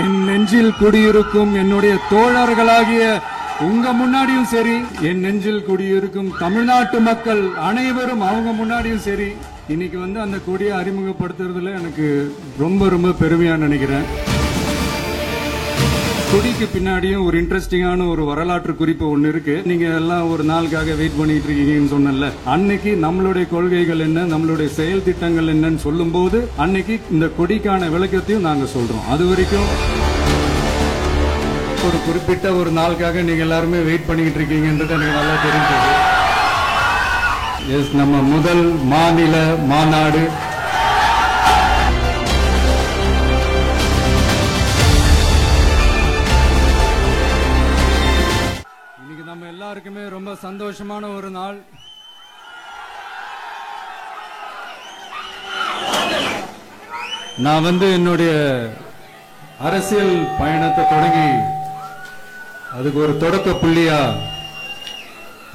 என் நெஞ்சில் குடியிருக்கும் என்னுடைய தோழர்களாகிய உங்க முன்னாடியும் சரி, என் நெஞ்சில் குடியிருக்கும் தமிழ்நாட்டு மக்கள் அனைவரும் அவங்க முன்னாடியும் சரி, இன்னைக்கு அந்த கொடியை அறிமுகப்படுத்துறதுல எனக்கு ரொம்ப ரொம்ப பெருமையா நினைக்கிறேன். கொடிக்கு பின்னாடியும் ஒரு இன்ட்ரெஸ்டிங்கான ஒரு வரலாற்று குறிப்பு ஒன்னு இருக்கு. நீங்க எல்லாம் ஒரு நாளுக்காக வெயிட் பண்ணிட்டு இருக்கீங்கன்னு சொன்னல, அன்னைக்கு நம்மளுடைய கொள்கைகள் என்ன, நம்மளுடைய செயல் திட்டங்கள் என்னன்னு சொல்லும் போது அன்னைக்கு இந்த கொடிக்கான விளக்கத்தையும் நாங்க சொல்றோம். அது வரைக்கும் ஒரு குறிப்பிட்ட ஒரு நாளுக்காக நீங்க எல்லாருமே வெயிட் பண்ணிட்டு இருக்கீங்கன்றது எனக்கு நல்லா தெரிஞ்சது. எஸ், நம்ம முதல் மாநில மாநாடு நம்ம எல்லாருக்குமே ரொம்ப சந்தோஷமான ஒரு நாள். நான் என்னுடைய அரசியல் பயணத்தை தொடங்கி அதுக்கு ஒரு தொடக்க புள்ளியா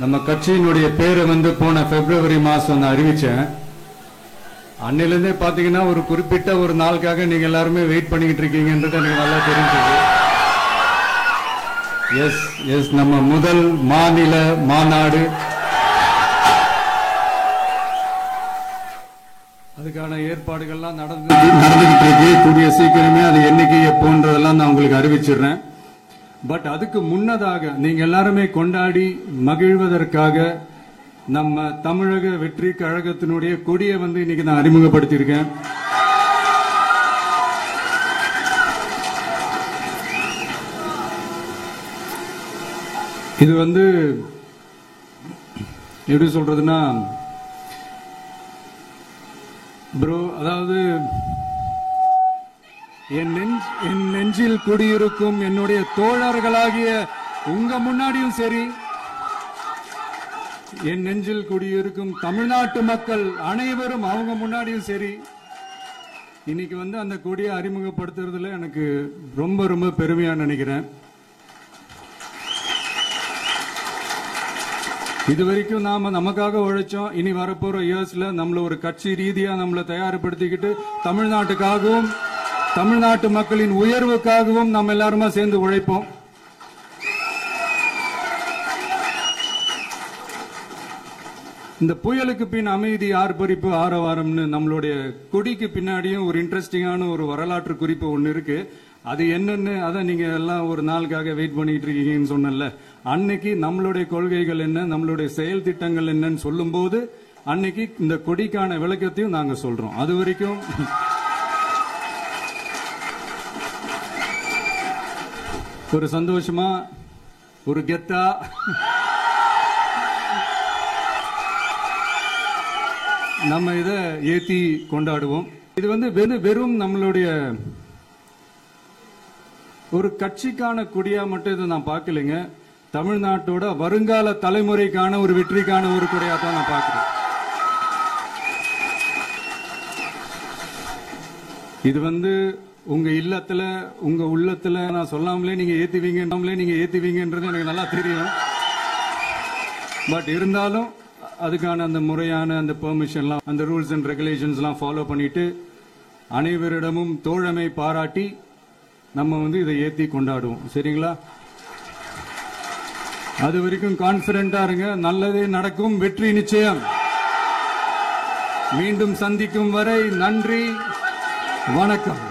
நம்ம கட்சியினுடைய பேரை போன பிப்ரவரி மாசம் நான் அறிவிச்சேன். அன்னிலிருந்தே பாத்தீங்கன்னா ஒரு குறிப்பிட்ட ஒரு நாளுக்காக நீங்க எல்லாருமே வெயிட் பண்ணிக்கிட்டு இருக்கீங்கன்றது எனக்கு நல்லா தெரிஞ்சது. எஸ் எஸ், நம்ம முதல் மாநில மாநாடு, அதுக்கான ஏற்பாடுகள்லாம் நடந்துகிட்டு இருக்கு. கூடிய சீக்கிரமே அது என்னைக்கு எப்போன்றதெல்லாம் நான் உங்களுக்கு அறிவிச்சிடுறேன். பட் அதுக்கு முன்னதாக நீங்க எல்லாருமே கொண்டாடி மகிழ்வதற்காக நம்ம தமிழக வெற்றி கழகத்தினுடைய கொடியை இன்னைக்கு நான் அறிமுகப்படுத்தியிருக்கேன். இது எப்படி சொல்றதுன்னா ப்ரோ, அதாவது என் நெஞ்சில் குடியிருக்கும் என்னுடைய தோழர்களாகிய உங்க முன்னாடியும் சரி, என் நெஞ்சில் குடியிருக்கும் தமிழ்நாட்டு மக்கள் அனைவரும் அவங்க முன்னாடியும் சரி, இன்னைக்கு அந்த கொடியை அறிமுகப்படுத்துறதுல எனக்கு ரொம்ப ரொம்ப பெருமையா நினைக்கிறேன். இதுவரைக்கும் நாம நமக்காக உழைச்சோம். இனி வரப்போற இயர்ஸ்ல நம்மள ஒரு கட்சி ரீதியா நம்மளை தயார்படுத்திக்கிட்டு தமிழ்நாட்டுக்காகவும் தமிழ்நாட்டு மக்களின் உயர்வுக்காகவும் நம்ம எல்லாருமா சேர்ந்து உழைப்போம். இந்த புயலுக்கு பின் அமைதி, ஆர்ப்பரிப்பு, ஆரவாரம்னு நம்மளுடைய கொடிக்கு பின்னாடியும் ஒரு இன்ட்ரெஸ்டிங்கான ஒரு வரலாற்று குறிப்பு ஒன்னு இருக்கு. அது என்னன்னு அதை நீங்க எல்லாம் ஒரு நாளுக்காக வெயிட் பண்ணிட்டு இருக்கீங்கன்னு சொன்னல, அன்னைக்கு நம்மளுடைய கொள்கைகள் என்ன, நம்மளுடைய செயல் திட்டங்கள் என்னன்னு சொல்லும் போது அன்னைக்கு இந்த கொடிக்கான விளக்கத்தையும் நாங்க சொல்றோம். அது வரைக்கும் ஒரு சந்தோஷமா, ஒரு கெத்தா நம்ம இத ஏத்தி கொண்டாடுவோம். இது வெறும் நம்மளுடைய ஒரு கட்சிக்கான கொடியா மட்டும் இதை நான் பார்க்கலைங்க. தமிழ்நாட்டோட வருங்கால தலைமுறைக்கான ஒரு வெற்றிக்கான ஒரு கொடியா தான் நான் பார்க்கிறேன். இது உங்க இல்லத்துல, உங்க உள்ளத்துல நான் சொல்லாமலே நீங்க ஏத்துவீங்கன்றது எனக்கு நல்லா தெரியும். பட் இருந்தாலும் அதுக்கான அந்த முறையான அந்த பெர்மிஷன்லாம், அந்த ரூல்ஸ் அண்ட் ரெகுலேஷன்ஸ் எல்லாம் ஃபாலோ பண்ணிட்டு அனைவரிடமும் தோழமை பாராட்டி நம்ம இதை ஏத்தி கொண்டாடுவோம். சரிங்களா? அது வரைக்கும் கான்பிடென்டா இருங்க. நல்லதே நடக்கும். வெற்றி நிச்சயம். மீண்டும் சந்திக்கும் வரை நன்றி, வணக்கம்.